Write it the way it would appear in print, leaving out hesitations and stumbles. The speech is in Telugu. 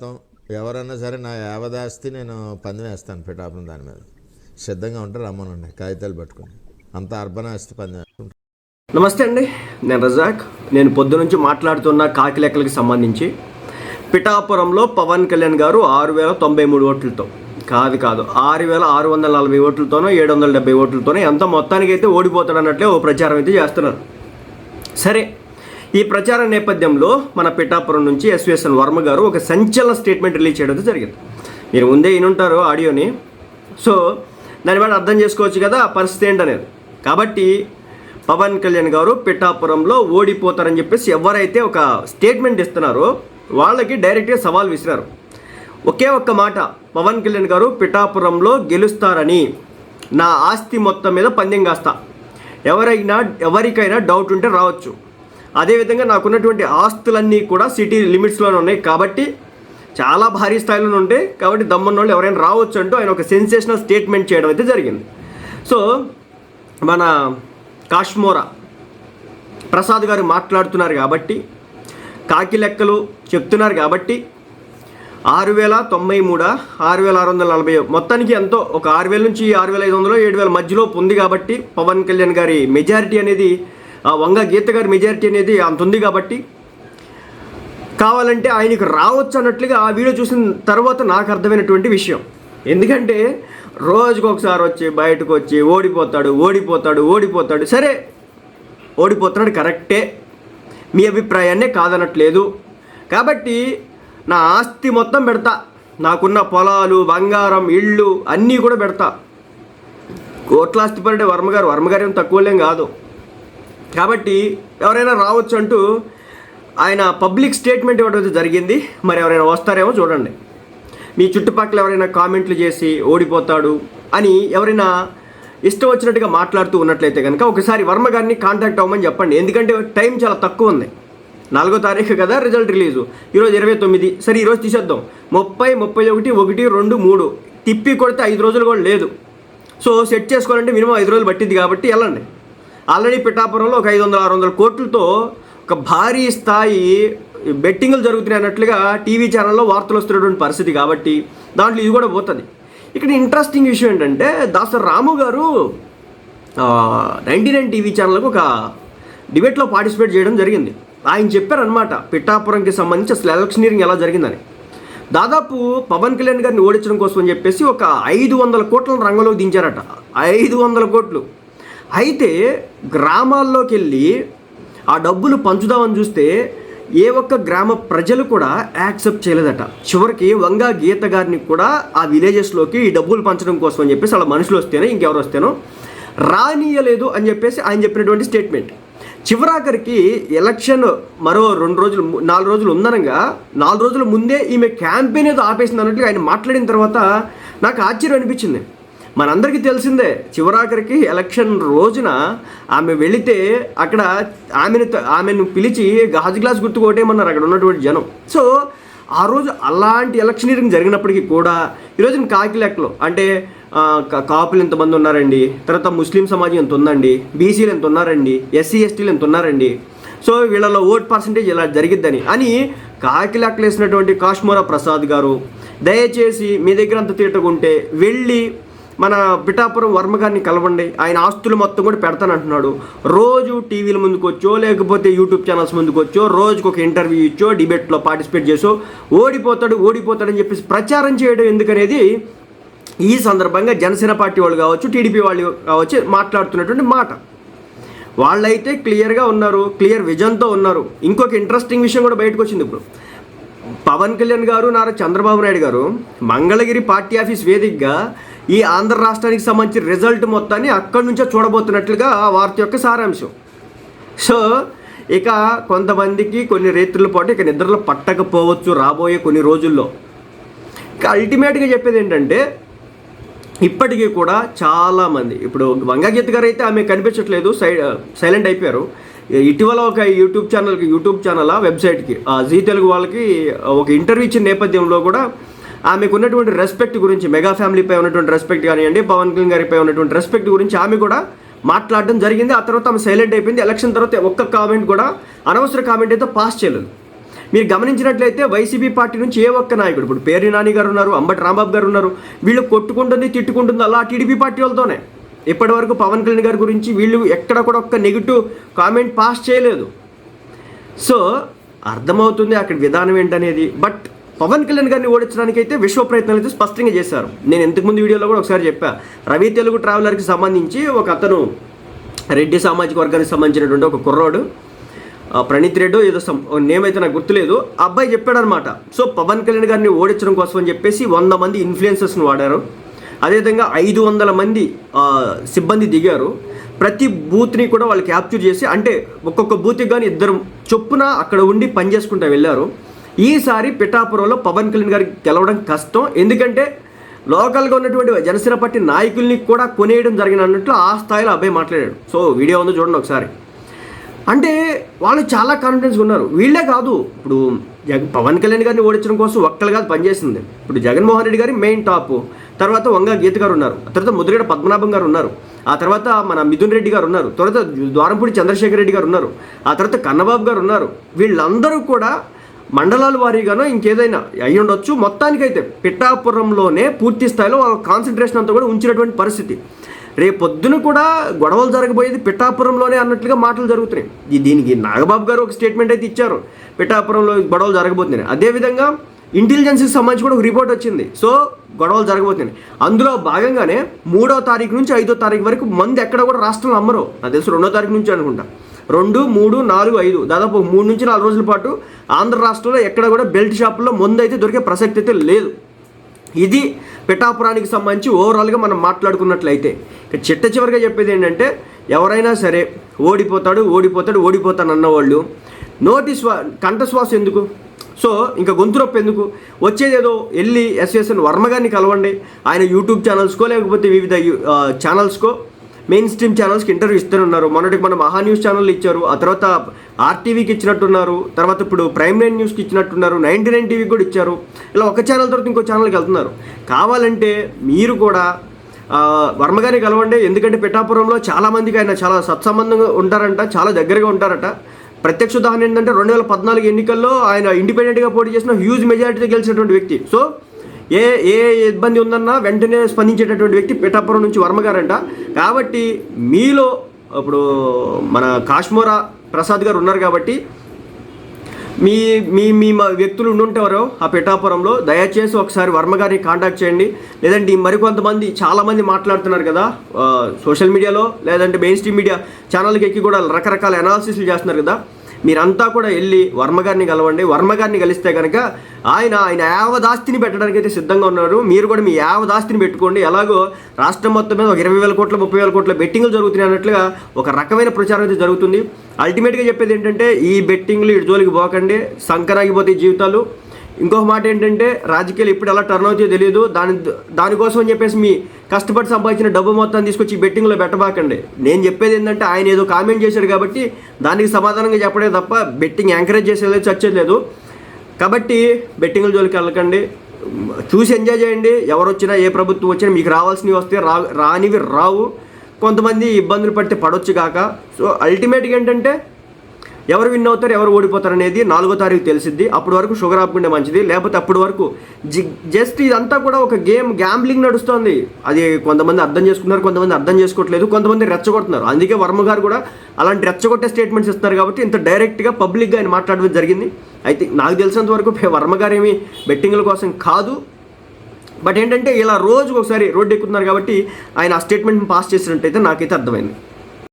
శాతం ఎవరన్నా సరే నా యావదాస్తి నేను పందెం వేస్తాను పిఠాపురం దాని మీద. సిద్ధంగా ఉంటే రమ్మనండి కాగితాలు పట్టుకుని. అంత అర్బన్ ఆస్తి పందెం వేసుకుంటాను. నమస్తే అండి, నేను రజాక్. నేను పొద్దు నుంచి మాట్లాడుతున్న కాకి లెక్కలకి సంబంధించి పిఠాపురంలో పవన్ కళ్యాణ్ గారు 6093 ఓట్లతో కాదు 6640 ఓట్లతోనో 770 ఓట్లతోనో ఎంత మొత్తానికైతే ఓడిపోతాడు అన్నట్లే ఓ ప్రచారం అయితే చేస్తున్నారు. సరే, ఈ ప్రచారం నేపథ్యంలో మన పిఠాపురం నుంచి ఎస్విఎస్ఎన్ వర్మ గారు ఒక సంచలన స్టేట్మెంట్ రిలీజ్ చేయడం జరిగింది. మీరు ముందే వినుంటారు ఆడియోని, సో దాని వల్ల అర్థం చేసుకోవచ్చు కదా ఆ పరిస్థితి ఏంటనేది. కాబట్టి పవన్ కళ్యాణ్ గారు పిఠాపురంలో ఓడిపోతారని చెప్పేసి ఎవరైతే ఒక స్టేట్మెంట్ ఇస్తున్నారో వాళ్ళకి డైరెక్ట్గా సవాల్ విసిరారు. ఒకే ఒక్క మాట, పవన్ కళ్యాణ్ గారు పిఠాపురంలో గెలుస్తారని, నా ఆస్తి మొత్తం మీద పందెం కాస్తా, ఎవరికైనా డౌట్ ఉంటే రావచ్చు, అదేవిధంగా నాకున్నటువంటి ఆస్తులన్నీ కూడా సిటీ లిమిట్స్లోనే ఉన్నాయి కాబట్టి చాలా భారీ స్థాయిలో ఉంటాయి కాబట్టి దమ్మన్న వాళ్ళు ఎవరైనా రావచ్చు అంటూ ఆయన ఒక సెన్సేషనల్ స్టేట్మెంట్ చేయడం అయితే జరిగింది. సో మన కాశ్మోరా ప్రసాద్ గారు మాట్లాడుతున్నారు కాబట్టి, కాకి లెక్కలు చెప్తున్నారు కాబట్టి 6093 6640 మొత్తానికి ఎంతో ఒక 6000 నుంచి 6500 7000 మధ్యలో ఉంది కాబట్టి పవన్ కళ్యాణ్ గారి మెజారిటీ అనేది, వంగ గీత గారి మెజారిటీ అనేది అంత ఉంది కాబట్టి కావాలంటే ఆయనకు రావచ్చు అన్నట్లుగా ఆ వీడియో చూసిన తర్వాత నాకు అర్థమైనటువంటి విషయం. ఎందుకంటే రోజుకు ఒకసారి వచ్చి బయటకు వచ్చి ఓడిపోతాడు. సరే, ఓడిపోతున్నాడు కరెక్టే, మీ అభిప్రాయాన్నే కాదనట్లేదు. కాబట్టి నా ఆస్తి మొత్తం పెడతా, నాకున్న పొలాలు, బంగారం, ఇళ్ళు అన్నీ కూడా పెడతా. కోట్ల ఆస్తి పడే వర్మగారు ఏం తక్కువలేం కాదు. కాబట్టి ఎవరైనా రావచ్చు అంటూ ఆయన పబ్లిక్ స్టేట్మెంట్ ఇవ్వడం జరిగింది. మరి ఎవరైనా వస్తారేమో చూడండి. మీ చుట్టుపక్కల ఎవరైనా కామెంట్లు చేసి ఓడిపోతాడు అని ఎవరైనా ఇష్టం వచ్చినట్టుగా మాట్లాడుతూ ఉన్నట్లయితే కనుక ఒకసారి వర్మ గారిని కాంటాక్ట్ అవ్వమని చెప్పండి. ఎందుకంటే టైం చాలా తక్కువ ఉంది. 4వ తారీఖు కదా రిజల్ట్ రిలీజు, ఈరోజు 29. సరే, ఈరోజు తీసేద్దాం. 30, 31, 1, 2, 3 తిప్పి కొడితే 5 రోజులు కూడా లేదు. సో సెట్ చేసుకోవాలంటే మినిమం 5 రోజులు పట్టింది కాబట్టి వెళ్ళండి. ఆల్రెడీ పిఠాపురంలో ఒక 500-600 కోట్లతో ఒక భారీ స్థాయి బెట్టింగ్లు జరుగుతున్నాయి అన్నట్లుగా టీవీ ఛానల్లో వార్తలు వస్తున్నటువంటి పరిస్థితి కాబట్టి దాంట్లో ఇది కూడా పోతుంది. ఇక్కడ ఇంట్రెస్టింగ్ విషయం ఏంటంటే దాసర్ రాము గారు 99 టీవీ ఛానల్కి ఒక డిబేట్లో పార్టిసిపేట్ చేయడం జరిగింది. ఆయన చెప్పారనమాట పిఠాపురంకి సంబంధించి అసలు ఎలక్షనీరింగ్ ఎలా జరిగిందని. దాదాపు పవన్ కళ్యాణ్ గారిని ఓడించడం కోసం అని చెప్పేసి ఒక 500 కోట్లను రంగంలోకి దించారట. 500 కోట్లు. అయితే గ్రామాల్లోకి వెళ్ళి ఆ డబ్బులు పంచుదామని చూస్తే ఏ ఒక్క గ్రామ ప్రజలు కూడా యాక్సెప్ట్ చేయలేదట. చివరికి వంగా గీత గారిని కూడా ఆ విలేజెస్లోకి ఈ డబ్బులు పంచడం కోసం అని చెప్పేసి వాళ్ళ మనుషులు వస్తేనో ఇంకెవరు వస్తేనో రానియలేదు అని చెప్పేసి ఆయన చెప్పినటువంటి స్టేట్మెంట్. చివరాఖరికి ఎలక్షన్ మరో 4 రోజులు ఉందనగా 4 రోజుల ముందే ఈమె క్యాంపెయిన్ ఏదో ఆపేసింది అన్నట్లు ఆయన మాట్లాడిన తర్వాత నాకు ఆశ్చర్యం అనిపించింది. మనందరికీ తెలిసిందే, చివరాఖరికి ఎలక్షన్ రోజున ఆమె వెళితే అక్కడ ఆమెను పిలిచి గాజు గ్లాస్ గుర్తు కొట్టేయమన్నారు అక్కడ ఉన్నటువంటి జనం. సో ఆ రోజు అలాంటి ఎలక్షనీరింగ్ జరిగినప్పటికీ కూడా ఈరోజు కాకి లెక్కలు అంటే కాపులు ఎంతమంది ఉన్నారండి, తర్వాత ముస్లిం సమాజం ఎంత ఉందండి, బీసీలు ఎంత ఉన్నారండి, ఎస్సీ ఎస్టీలు ఎంత ఉన్నారండి, సో వీళ్ళలో ఓట్ పర్సంటేజ్ ఇలా జరిగిద్దని అని కాకి లెక్కలు వేసినటువంటి కాశ్మోరా ప్రసాద్ గారు, దయచేసి మీ దగ్గర అంత తీటకుంటే వెళ్ళి మన పిఠాపురం వర్మ గారిని కలవండి, ఆయన ఆస్తులు మొత్తం కూడా పెడతానంటున్నాడు. రోజు టీవీల ముందుకు వచ్చో లేకపోతే యూట్యూబ్ ఛానల్స్ ముందుకు వచ్చో రోజుకు ఒక ఇంటర్వ్యూ ఇచ్చో డిబేట్లో పార్టిసిపేట్ చేసో ఓడిపోతాడని చెప్పేసి ప్రచారం చేయడం ఎందుకనేది ఈ సందర్భంగా జనసేన పార్టీ వాళ్ళు కావచ్చు, టీడీపీ వాళ్ళు కావచ్చు మాట్లాడుతున్నటువంటి మాట. వాళ్ళైతే క్లియర్గా ఉన్నారు, క్లియర్ విజన్తో ఉన్నారు. ఇంకొక ఇంట్రెస్టింగ్ విషయం కూడా బయటకు వచ్చింది. ఇప్పుడు పవన్ కళ్యాణ్ గారు, నారా చంద్రబాబు నాయుడు గారు మంగళగిరి పార్టీ ఆఫీస్ వేదికగా ఈ ఆంధ్ర రాష్ట్రానికి సంబంధించిన రిజల్ట్ మొత్తాన్ని అక్కడి నుంచో చూడబోతున్నట్లుగా ఆ వార్త యొక్క సారాంశం. సో ఇక కొంతమందికి కొన్ని రేత్రుల పాటు ఇక నిద్రలు పట్టకపోవచ్చు రాబోయే కొన్ని రోజుల్లో. ఇక అల్టిమేట్గా చెప్పేది ఏంటంటే ఇప్పటికీ కూడా చాలామంది, ఇప్పుడు వంగగీత గారు అయితే ఆమె కనిపించట్లేదు, సైలెంట్ అయిపోయారు. ఇటీవల ఒక యూట్యూబ్ ఛానల్ వెబ్సైట్కి జీ తెలుగు వాళ్ళకి ఒక ఇంటర్వ్యూ ఇచ్చిన నేపథ్యంలో కూడా ఆమెకు ఉన్నటువంటి రెస్పెక్ట్ గురించి, మెగా ఫ్యామిలీపై ఉన్నటువంటి రెస్పెక్ట్ కానివ్వండి, పవన్ కళ్యాణ్ గారిపై ఉన్నటువంటి రెస్పెక్ట్ గురించి ఆమె కూడా మాట్లాడడం జరిగింది. ఆ తర్వాత ఆమె సైలెంట్ అయిపోయింది. ఎలక్షన్ తర్వాత ఒక్క కామెంట్ కూడా, అనవసర కామెంట్ అయితే పాస్ చేయలేదు. మీరు గమనించినట్లయితే వైసీపీ పార్టీ నుంచి ఏ ఒక్క నాయకుడు, ఇప్పుడు పేర్ని నాని గారు ఉన్నారు, అంబటి రాంబాబు గారు ఉన్నారు, వీళ్ళు కొట్టుకుంటుంది తిట్టుకుంటుంది అలా టీడీపీ పార్టీ వాళ్ళతోనే. ఇప్పటి వరకు పవన్ కళ్యాణ్ గారి గురించి వీళ్ళు ఎక్కడ కూడా ఒక్క నెగిటివ్ కామెంట్ పాస్ చేయలేదు. సో అర్థమవుతుంది అక్కడ విధానం ఏంటనేది. బట్ పవన్ కళ్యాణ్ గారిని ఓడించడానికి అయితే విశ్వ ప్రయత్నాలు అయితే స్పష్టంగా చేశారు. నేను ఇంతకుముందు వీడియోలో కూడా ఒకసారి చెప్పా, రవి తెలుగు ట్రావెలర్కి సంబంధించి ఒక అతను రెడ్డి సామాజిక వర్గానికి సంబంధించినటువంటి ఒక కుర్రోడు, ప్రణీత్ రెడ్డో ఏదో నేమ్ అయితే నాకు గుర్తులేదు, ఆ అబ్బాయి చెప్పాడనమాట. సో పవన్ కళ్యాణ్ గారిని ఓడించడం కోసం అని చెప్పేసి 100 మంది ఇన్ఫ్లుయెన్సర్స్ని వాడారు. అదేవిధంగా 500 మంది సిబ్బంది దిగారు. ప్రతి బూత్ని కూడా వాళ్ళు క్యాప్చర్ చేసి, అంటే ఒక్కొక్క బూత్కి కానీ 2 చొప్పున అక్కడ ఉండి పనిచేసుకుంటూ వెళ్ళారు. ఈసారి పిఠాపురంలో పవన్ కళ్యాణ్ గారికి గెలవడం కష్టం, ఎందుకంటే లోకల్గా ఉన్నటువంటి జనసేన పార్టీ నాయకుల్ని కూడా కొనేయడం జరిగినట్లు ఆ స్థాయిలో అబ్బాయి మాట్లాడాడు. సో వీడియో ఉందో చూడండి ఒకసారి. అంటే వాళ్ళు చాలా కాన్ఫిడెన్స్ ఉన్నారు. వీళ్ళే కాదు, ఇప్పుడు పవన్ కళ్యాణ్ గారిని ఓడించడం కోసం ఒక్కరు కాదు పనిచేసింది. ఇప్పుడు జగన్మోహన్ రెడ్డి గారి మెయిన్ టాప్, తర్వాత వంగ గీత గారు ఉన్నారు, తర్వాత ముద్రగడ పద్మనాభం గారు ఉన్నారు, ఆ తర్వాత మన మిథున్ రెడ్డి గారు ఉన్నారు, తర్వాత ద్వారంపూడి చంద్రశేఖర్ రెడ్డి గారు ఉన్నారు, ఆ తర్వాత కన్నబాబు గారు ఉన్నారు. వీళ్ళందరూ కూడా మండలాల వారీగానో ఇంకేదైనా అయ్యి ఉండొచ్చు. మొత్తానికైతే పిఠాపురంలోనే పూర్తి స్థాయిలో వాళ్ళ కాన్సన్ట్రేషన్ అంతా కూడా ఉంచినటువంటి పరిస్థితి. రేపొద్దున కూడా గొడవలు జరగబోయేది పిఠాపురంలోనే అన్నట్లుగా మాటలు జరుగుతున్నాయి. దీనికి నాగబాబు గారు ఒక స్టేట్మెంట్ అయితే ఇచ్చారు, పిఠాపురంలో గొడవలు జరగబోతున్నాయి. అదేవిధంగా ఇంటెలిజెన్స్కి సంబంధించి కూడా ఒక రిపోర్ట్ వచ్చింది. సో గొడవలు జరగబోతున్నాయి. అందులో భాగంగానే 3వ తారీఖు నుంచి 5వ తారీఖు వరకు మందు ఎక్కడ కూడా రాష్ట్రంలో అమ్మరు. నాకు తెలుసు 2వ తారీఖు నుంచి అనుకుంటా, 2, 3, 4, 5 దాదాపు 3 నుంచి 4 రోజుల పాటు ఆంధ్ర రాష్ట్రంలో ఎక్కడ కూడా బెల్ట్ షాపుల్లో మందు అయితే దొరికే ప్రసక్తి అయితే లేదు. ఇది పిఠాపురానికి సంబంధించి ఓవరాల్గా మనం మాట్లాడుకున్నట్లయితే ఇక చిట్ట చివరిగా చెప్పేది ఏంటంటే, ఎవరైనా సరే ఓడిపోతాను అన్నవాళ్ళు కంఠశ్వాస ఎందుకు, సో ఇంకా గొంతు నొప్పి ఎందుకు, వచ్చేదేదో వెళ్ళి ఎస్ఎస్ఎన్ వర్మ గారిని కలవండి. ఆయన యూట్యూబ్ ఛానల్స్కో లేకపోతే వివిధ ఛానల్స్కో మెయిన్ స్ట్రీమ్ ఛానల్స్కి ఇంటర్వ్యూ ఇస్తూనే మొన్నటికి మన మహా న్యూస్ ఛానల్ ఇచ్చారు, ఆ తర్వాత ఆర్టీవీకి ఇచ్చినట్టున్నారు, తర్వాత ఇప్పుడు ప్రైమ్ 9 న్యూస్కి ఇచ్చినట్టున్నారు, 99 టీవీకి కూడా ఇచ్చారు. ఇలా ఒక ఛానల్ తర్వాత ఇంకో ఛానల్కి వెళ్తున్నారు. కావాలంటే మీరు కూడా వర్మగారిని కలవండి. ఎందుకంటే పిఠాపురంలో చాలామందికి ఆయన చాలా సత్సంబంధంగా ఉంటారంట, చాలా దగ్గరగా ఉంటారట. ప్రత్యక్ష ఉదాహరణ ఏంటంటే 2014 ఎన్నికల్లో ఆయన ఇండిపెండెంట్గా పోటీ చేసిన హ్యూజ్ మెజారిటీతో గెలిచినటువంటి వ్యక్తి. సో ఏ ఇబ్బంది ఉందన్నా వెంటనే స్పందించేటటువంటి వ్యక్తి పిఠాపురం నుంచి వర్మగారంట. కాబట్టి మీలో ఇప్పుడు మన కాశ్మోరా ప్రసాద్ గారు ఉన్నారు కాబట్టి మీ మీ మీ వ్యక్తులు ఉండుంటారో ఆ పిఠాపురంలో, దయచేసి ఒకసారి వర్మగారిని కాంటాక్ట్ చేయండి. లేదంటే మరికొంతమంది చాలామంది మాట్లాడుతున్నారు కదా సోషల్ మీడియాలో, లేదంటే మెయిన్ స్ట్రీమ్ మీడియా ఛానల్కి ఎక్కి కూడా రకరకాల అనాలిసిస్లు చేస్తున్నారు కదా, మీరంతా కూడా వెళ్ళి వర్మగారిని కలవండి. వర్మగారిని కలిస్తే కనుక ఆయన యావదాస్తిని పెట్టడానికి అయితే సిద్ధంగా ఉన్నారు. మీరు కూడా మీ యావదాస్తిని పెట్టుకోండి. ఎలాగో రాష్ట్రం మొత్తం మీద ఒక 20,000 కోట్ల 30,000 కోట్ల బెట్టింగ్లు జరుగుతున్నాయి అన్నట్లుగా ఒక రకమైన ప్రచారం అయితే జరుగుతుంది. అల్టిమేట్గా చెప్పేది ఏంటంటే, ఈ బెట్టింగ్లు ఇటు జోలికి పోకండి, సంకరాగిపోతాయి జీవితాలు. ఇంకొక మాట ఏంటంటే, రాజకీయాలు ఇప్పుడు ఎలా టర్న్ అవుతాయో తెలియదు. దానికోసం అని చెప్పేసి మీ కష్టపడి సంపాదించిన డబ్బు మొత్తాన్ని తీసుకొచ్చి బెట్టింగ్లో పెట్టబాకండి. నేను చెప్పేది ఏంటంటే, ఆయన ఏదో కామెంట్ చేశాడు కాబట్టి దానికి సమాధానంగా చెప్పడే తప్ప బెట్టింగ్ ఎంకరేజ్ చేసేది చచ్చేది లేదు. కాబట్టి బెట్టింగ్ల జోలికి వెళ్ళకండి, చూసి ఎంజాయ్ చేయండి. ఎవరు వచ్చినా ఏ ప్రభుత్వం వచ్చినా మీకు రావాల్సినవి వస్తే రానివి రావు. కొంతమంది ఇబ్బందులు పడితే పడవచ్చు కాక. సో అల్టిమేట్గా ఏంటంటే, ఎవరు విన్ అవుతారు ఎవరు ఓడిపోతారు అనేది 4వ తారీఖు తెలిసిద్ది. అప్పటి వరకు షుగర్ ఆపుకుంటే మంచిది, లేకపోతే అప్పటి వరకు జస్ట్ ఇదంతా కూడా ఒక గ్యాంబ్లింగ్ నడుస్తుంది. అది కొంతమంది అర్థం చేసుకున్నారు, కొంతమంది అర్థం చేసుకోవట్లేదు, కొంతమంది రెచ్చగొడుతున్నారు. అందుకే వర్మ గారు కూడా అలాంటి రెచ్చగొట్టే స్టేట్మెంట్స్ ఇస్తారు కాబట్టి ఇంత డైరెక్ట్గా పబ్లిక్గా ఆయన మాట్లాడడం జరిగింది. అయితే నాకు తెలిసినంత వరకు వర్మ గారు ఏమి బెట్టింగ్ల కోసం కాదు, బట్ ఏంటంటే ఇలా రోజుకు ఒకసారి రోడ్డు ఎక్కుతున్నారు కాబట్టి ఆయన ఆ స్టేట్మెంట్ని పాస్ చేసినట్టయితే నాకైతే అర్థమైంది.